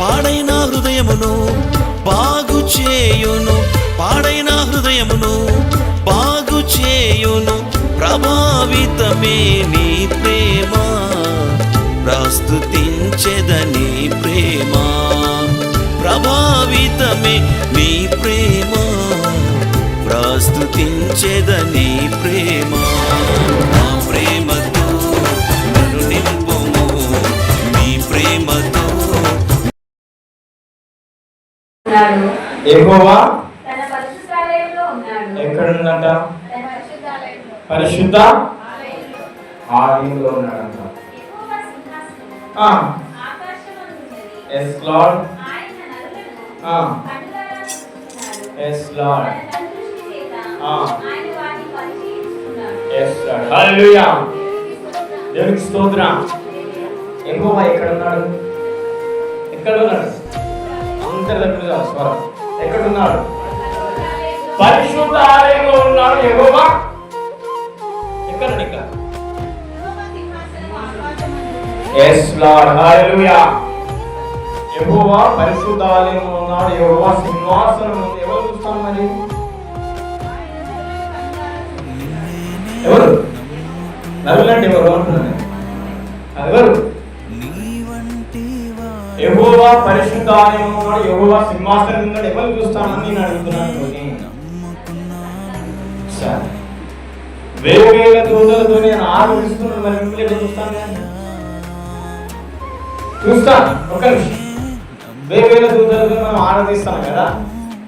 పాడైన హృదయమును బాగు చేయును, పాడైన హృదయమును బాగు చేయును. ప్రభావితమే నీ ప్రేమ, ప్రస్తుతించెదని ప్రేమ. ప్రభావితమే నీ ప్రేమ, ప్రస్తుతించెదని ప్రేమ. నా ప్రేమతో నన్ను నింపుము, నీ ప్రేమతో. యెహోవా ఎక్కడుందంట? పరిశుద్ధ ఆలయంలో ఉన్నాడంట. Yes Lord, yes Lord, yes Lord. హల్లెలూయా, దేవునికి స్తోత్రం. యెహోవా ఎక్కడున్నాడు? ఎక్కడున్నాడు? అందరి దగ్గర స్వరం. ఎక్కడున్నాడు? పరిశుద్ధ ఆలయంలో ఉన్నాడు యెహోవా. ఎక్కడ? ఎస్ లార్డ్, హల్లెలూయా. యెహోవా పరిశుద్ధ ఆలయంలో ఉన్నాడు. యెహోవా సింహాసనం ఉంది. ఎవరు చూస్తాం మరి? ఎవరు? నరులంటే ఎవరు అంటున్నాను? ఎవరు? యెహోవా పరిశుద్ధ ఆలయంలో ఉన్నాడు. యెహోవా సింహాసనం ఉన్నాడు. ఎవరు చూస్తామని నేను అడుగుతున్నాను. వేవేల దూతలతో నేను ఆరోగిస్తున్నాను. మరి మిమ్మల్ని ఎట్లా చూస్తాను? చూస్తాను. ఒక్క నిమిషం. వేవేల దూతలతో మనం ఆరాధిస్తాం కదా,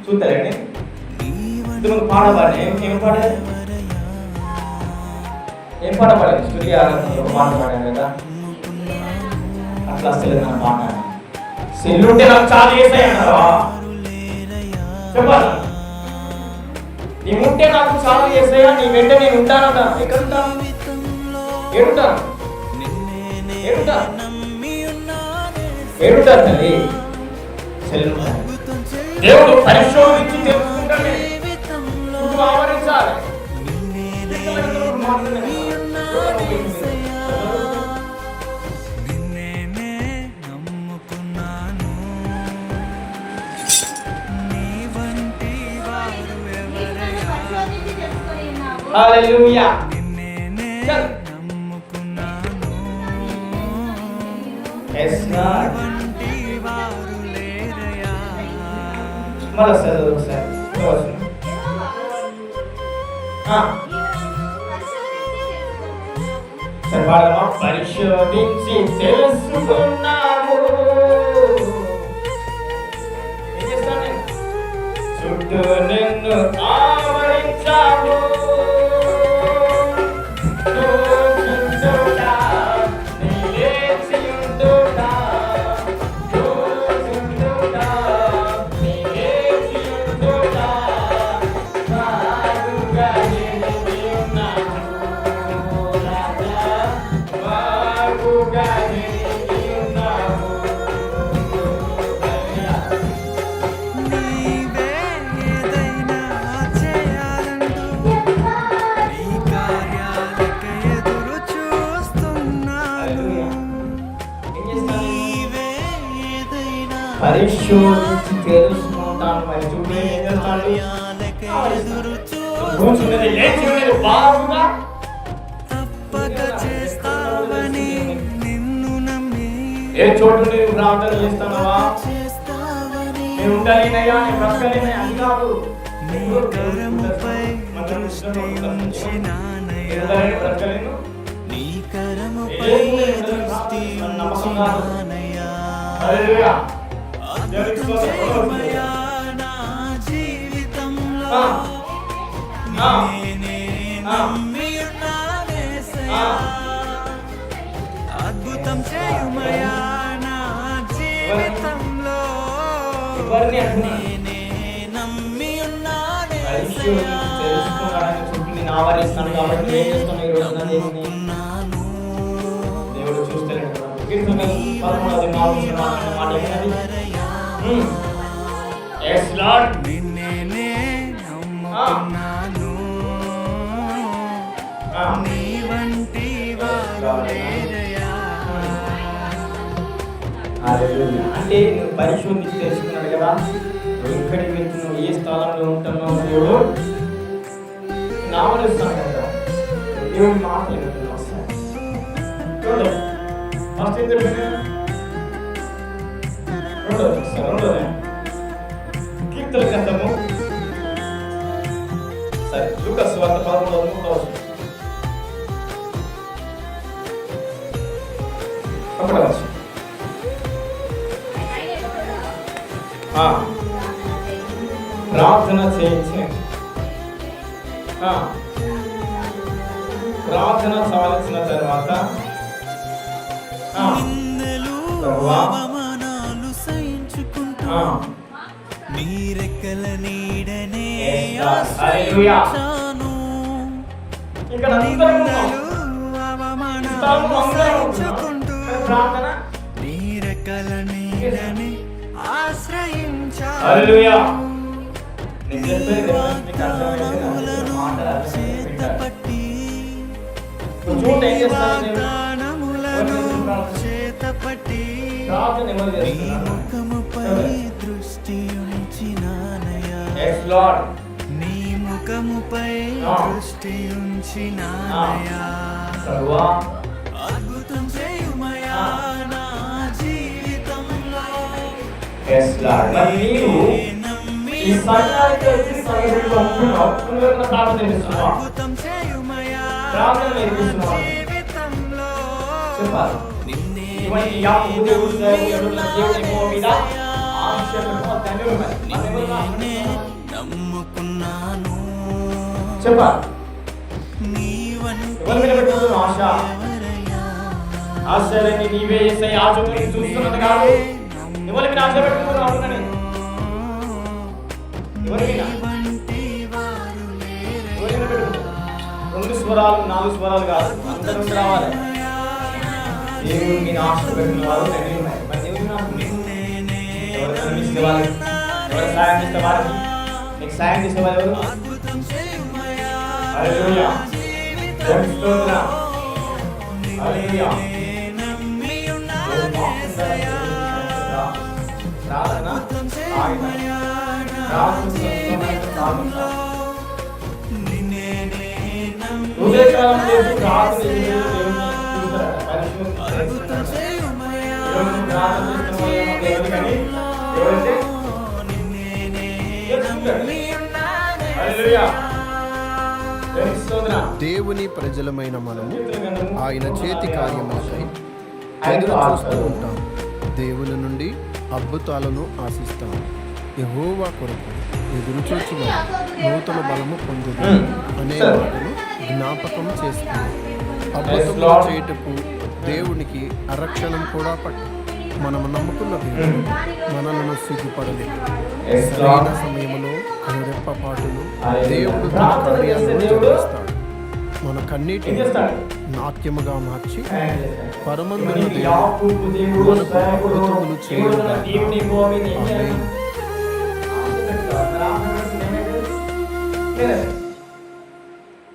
చూస్తారండి. పాట పాడే. ఏం పాడారు? ఏం పాట పాడారు? సూర్య ఆరాధనలో పాట పాడారు కదా. అట్లా అసలు నా పాట సెల్లుంటే నాకు చాలా చేస్తాయన్నారా? చెప్పాలి. నీ ఉంటే నాకు చాలా చేస్తాయా? నీ వెంట నేను ఉంటానట. ఎక్కడ ఉంటాను? ఏడుంటాను? ఏడుంటాను తల్లి. దేవుడు పరిశోధించి తెలుసుకుంటానే ఆవరించాలి. హల్లెలూయా. Yes lord. మరొకసారి పరిశోధించి తెలుసుకున్నాము. ఏం చేస్తాను నేను? చుట్టూ నిన్ను ఆవరించాము. పరిశోధించి తెలుసుకుంటాను. మరి చూడండి ఏం చేస్తాడు? ఏ చోటు నేను ప్రార్థన చేస్తానవా? నేను ఉండలేనయ్యా, నేను బ్రతకలేనయ్యా అని కాదు. బ్రతకలేను. నమ్మకం కాదు. హల్లెలూయా. అద్భుతం చేయుమయా నా జీవితంలో, నమ్మి ఉన్నానే. చుట్టూ ఆవరిస్తాను కాబట్టి ఏం చేస్తాను? ఈ రోజున దేవుడు చూస్తలేడు. Yes, Lord. నిన్నే నమ్ముకున్నాను, నీ వంటి వారు లేరయ్యా. హల్లెలూయా. అంటే నువ్వు పరిశోధించి తెలుసుకున్నాడు కదా, నువ్వు ఎక్కడికి వెళ్తున్నావు, ఏ స్థలంలో ఉంటున్నావు, దేవుడు నామలుస్తాను కదా, దేవుడి మాటలు వింటున్నావు. చూడండి ఫస్ట్ ఏం జరిగింది, రెండోది కీర్తన గ్రంథము, సరే లూకాసు వార్త 11:3 అక్కడ వచ్చు. ప్రార్థన చేయించి ప్రార్థన చాలించిన తర్వాత అవమానాలు సహించుకుంటూ నీ రెక్కల నీడనే ఆశ్రయించాను. అవమానాలు సహించుకుంటూ నీ రెక్కల నీడనే ఆశ్రయించాను. చేతపట్టి చేతపట్టి నీ ముఖముపై దృష్టి ఉంచినానయ్యా, నీ ముఖముపై దృష్టి ఉంచినానయ్యా. అద్భుతం చేయుమయా నా జీవితంలో, అద్భుతం చేయుమయా జీవితంలో. నమ్ముకున్నాను ఆశలని నీవే యేసయ్యా, ఆశని చూస్తున్నది కాదు. ఎవరికి ఆశ పెట్టుకున్నావు? రెండు స్వరాలు 4 స్వరాలు కాదు, అందరూ రావాలి. దేవుడికి ఆశ పెట్టిన వారు తండ్రి ఉన్నారు. మరి దేవుడికి ఎవరు కనిపిస్తే వాళ్ళకి, ఎవరు సాయం చేస్తే వారికి, నీకు సాయం చేసే వాళ్ళు ఎవరు? హల్లెలూయా, స్తోత్రం, హల్లెలూయా. ప్రార్థన ఉదయకాలం చేసి ప్రార్థన దేవుని ప్రజలమైన మనము ఆయన చేతి కార్యములకై ఎదురు చూస్తూ ఉంటాం. దేవుని నుండి అద్భుతాలను ఆశిస్తాం. యెహోవా కొరకు ఎదురు చూచుగా నూతన బలము పొందుదు అనే మాటను జ్ఞాపకం చేస్తుంది. అద్భుతములు చేయుటకు దేవునికి అరక్షణం కూడా పట్టు. మనము నమ్ముకున్న దేవుడు మనలను సిగ్గుపడలేదు. సరైన సమయంలో రెప్పపాటును దేవుడు తన కార్యాలను జరిగిస్తాడు. మన కన్నీటిని నాట్యముగా మార్చి పరమందున దేవుడు మనకు అద్భుతములు చేయుగాక. ఆమేన్.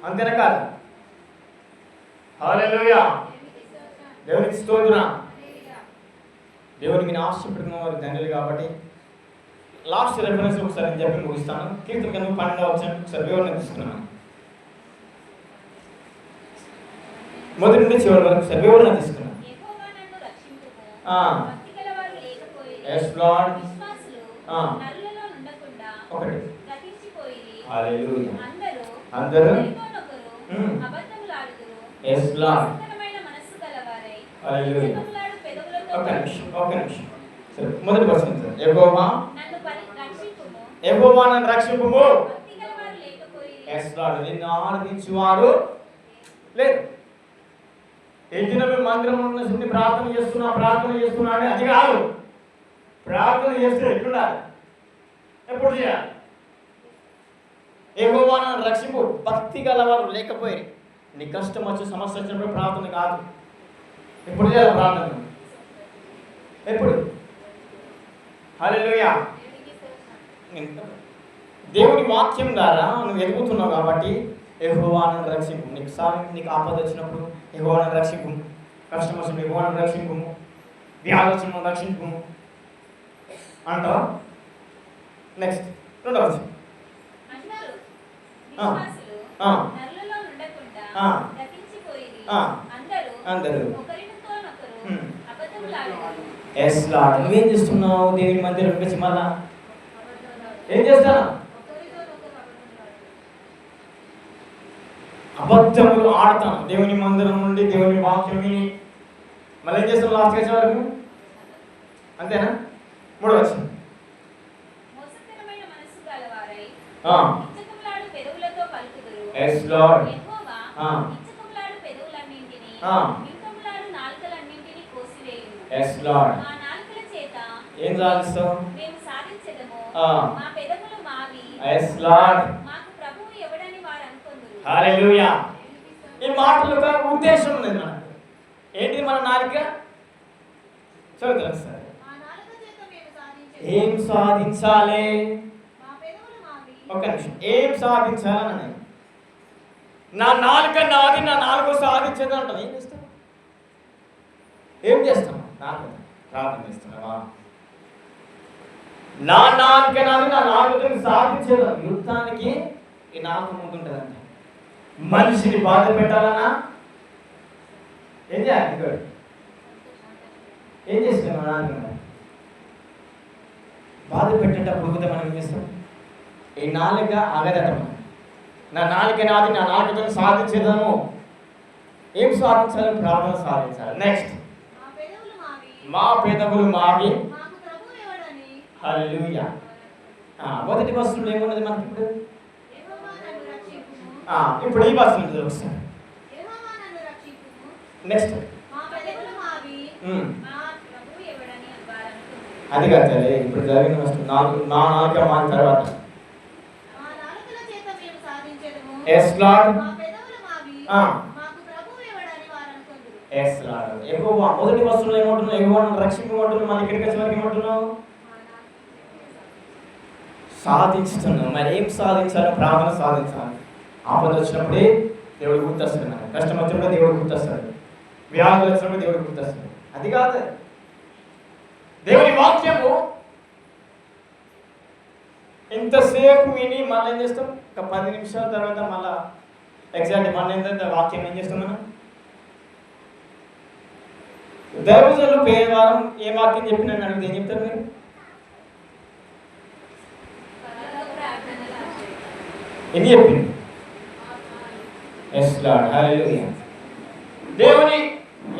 అంతేనా కాదు? హల్లెలూయా, దేవునికి స్తోత్రం. దేవునికి ఆశపడుతున్న వారు ధన్యులు. కాబట్టి లాస్ట్ రెఫరెన్స్ ఒకసారి నేను చెప్పి ముగిస్తాను. కీర్తన గ్రంథం 12వ అధ్యాయం ఒకసారి వివరణ తీసుకున్నాను. మొదటి నుండి చివరి వరకు ఒకసారి వివరణ తీసుకున్నాను. ఎస్ లార్డ్, ఒకటి హల్లెలూయా, అందరూ ఎస్ లార్డ్, హల్లెలూయా. ఒక నిమిషం సరే, మొదటి వచనం సార్. యెహోవా నన్ను రక్షింపుము. ఎస్ లార్డ్, నిన్ను ఆరాధించువారు లేదు. ఎదిన మందిరం ఉన్న ప్రార్థన చేస్తున్నా అంటే అది కాదు. ప్రార్థన చేస్తే ఎట్లుండాలి, ఎప్పుడు చేయాలి? యెహోవా నన్ను రక్షింపు. భక్తి గలవారు లేకపోయి నీ కష్టం వచ్చి సమస్య వచ్చినప్పుడు ప్రార్థన కాదు. ఎప్పుడు చేయాలి ప్రార్థన? ఎప్పుడు? హల్లెలూయా. దేవుని వాక్యం ద్వారా నువ్వు ఎదుగుతున్నావు కాబట్టి యెహోవా నన్ను రక్షింపు. నీకు ఆపద వచ్చినప్పుడు యెహోవా నన్ను రక్షింపు. కష్టం వచ్చినప్పుడు యెహోవా నన్ను రక్షింపు. వ్యాధి వచ్చినప్పుడు రక్షింపు. అంటారా? నెక్స్ట్ రెండవ వచనం. అందరూ ఆ. విశ్వాసులు ఆ. నరులలో ఉండకుండా ఆ. గతించిపోయిరి. ఆ. అందరూ అందరూ. ఒకరితోనొకరు హ్మ్. అబద్ధములాడుదురు. Yes Lord. నువ్వేం చేస్తున్నావు దేవుని మందిరం వచ్చి మళ్ళా? ఏం చేస్తాను? అబద్ధములు ఆడతాను. దేవుని మందిరం నుండి దేవుని వాక్యం విని మళ్ళీ ఏం చేస్తాం లాస్ట్ వచ్చే వరకు? అంతేనా? మూడవ వచనం. మోసకరమైన మనస్సు గలవారై ఆ. ఇచ్చకములాడు పెదవులతో పలుకుదురు. Yes lord. యెహోవా ఆ. ఇచ్చకములాడు పెదవులన్నింటినీ ఆ. వింకములాడు నాలుకలన్నింటినీ కోసివేయును. Yes Lord. మా నాలుకల చేత ఏం సాధిస్తావు? మేము సాధించెదము. ఆ. మా పెదవులు మావి. Yes lord. మాకు ప్రభువు ఎవడని వారు అనుకొందురు. హల్లెలూయా. ఈ మాటల యొక్క ఉద్దేశం ఉంది మనకు. ఏంటి మన నాలుక? చదువుతారు సార్. మా నాలుక చేత మేము సాధించెదము. ఏం సాధించాలి? మా పెదవులు మావి. ఒక్క నిమిషం. ఏం సాధించాలని? నా నాలుక నాది, నా నాలుక సాధించేది అంటాం. ఏం చేస్తాం? ఏం చేస్తాం? నాలుక ప్రార్థన చేస్తున్నావా? నా నాలుక నాది, నా నాలుకని సాధించేదా? యుద్ధానికి ఈ నాలుక ముందుంటుందంట. మనిషిని బాధ పెట్టాలన్నా ఏం చేయాలి? ఇక్కడ ఏం చేస్తాం? మన నాలుక బాధ పెట్టేటప్పుడు కూడా మనం ఏం చేస్తాం? ఈ నాలుక ఆగదట. నా నాలుక నాది, నా నాలుకతో సాధించేదాము. ఏం సాధించాలి? ప్రార్థన సాధించాలి. నెక్స్ట్, మా పెదవులు మావి. మా పెదవులు మావి. మాకు ప్రభువు ఎవడని. హల్లెలూయా. మొదటి వచనంలో ఏమున్నది మనకి ఇప్పుడు? యెహోవా నన్ను రక్షించుము. ఇప్పుడు ఈ వచనం చూస్తాం. యెహోవా నన్ను రక్షించుము. నెక్స్ట్, మా పెదవులు మావి. ఉమ్. మా ప్రభువు ఎవడని వారు అనుకొందురు. అది కాదు. ఇప్పుడు జరిగిన వస్తుంది నా నాలుక మారిన తర్వాత. మా నాలుకల చేత మేము సాధించెదము. Yes Lord. మా పెదవులు మావి. ఆ. మాకు ప్రభువు ఎవడని వారు అనుకొందురు. Yes lord. యెహోవా మొదటి వచనంలో ఏమంటున్నావు? యెహోవాను రక్షింపమంటున్నావు. మళ్ళీ ఇక్కడికి వచ్చే వరకు ఏమంటున్నావు? మా నాలుక. సాధించుతున్నావు. మరి ఏం సాధించాలో? ప్రార్థన సాధించాలి. ఆపద వచ్చినప్పుడే దేవుడు గుర్తొస్తాడు. మనకు కష్టం వచ్చినప్పుడు దేవుడు గుర్తొస్తాడు. వ్యాధులు వచ్చినప్పుడు దేవుడు గుర్తొస్తాడు. అది కాదు, దేవుని వాక్యము ఇంతసేపు విని మళ్ళీ ఏం చేస్తాం? ఒక 10 నిమిషాల తర్వాత మళ్ళా ఎగ్జాక్ట్ మళ్ళీ ఏంటంటే వాక్యం ఏం చేస్తాం మనం? దైవజనులు పేదవారం ఏ వాక్యం చెప్పిన అడిగితే ఏం చెప్తారు మీరు? ప్రార్థనలు ఎన్ని చెప్పింది? Yes Lord. హల్లెలూయా. దేవుని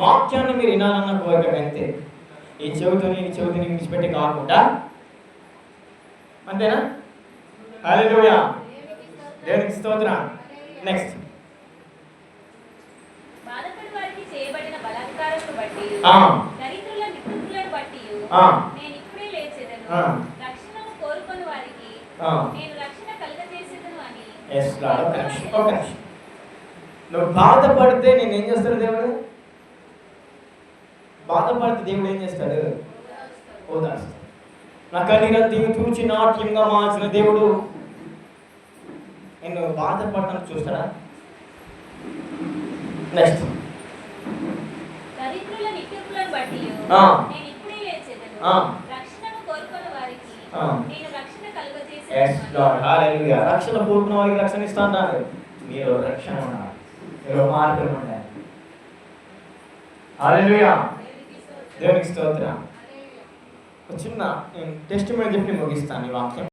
వాక్యాన్ని మీరు వినాలన్న కోరిక అంతే. ఈ చెవితోని విడిచిపెట్టి కాకుండా, అంతేనా? హల్లెలూయా. దేవునికి స్తోత్రం. నెక్స్ట్, బాధపడి వారికి చేయబడిన బలాత్కారమును బట్టి ఆ. దరిద్రుల నికృతులను బట్టి ఆ. నేను ఇప్పుడే లేచెదను. ఆ. రక్షణను కోరుకొని వారికి ఆ. నేను రక్షణ కలుగజేసేదను అని. Yes lord. ఒక నిమిషం. నువ్వు బాధపడితే నేను ఏం చేస్తాడు దేవుడు? బాధపడితే దేవుడు ఏం చేస్తాడు? ఓదార్స్తాడు. నా కన్నీరంతా తూచి నాట్యంగా మార్చిన దేవుడు నేను బాధపడటానికి చూస్తాడా? నెక్స్ట్, దరిద్రుల నికృతులను బట్టి ఆ. నేను ఇప్పుడే లేచెదను. ఆ. రక్షణను కోరుకొని వారికి ఆ. నేను రక్షణ ఎస్ కలుగజేసేదను లార్డ్. హల్లెలూయా. రక్షణ కోరుకున్న వారికి రక్షణ ఇస్తా అంటారు. మీరు రక్షణ ఉండాలి, మీరు మార్గం ఉండాలి. హల్లెలూయా. దేవునికి స్తోత్రం. ఒక చిన్న టెస్ట్ చెప్పి ముగిస్తాను ఈ వాక్యం.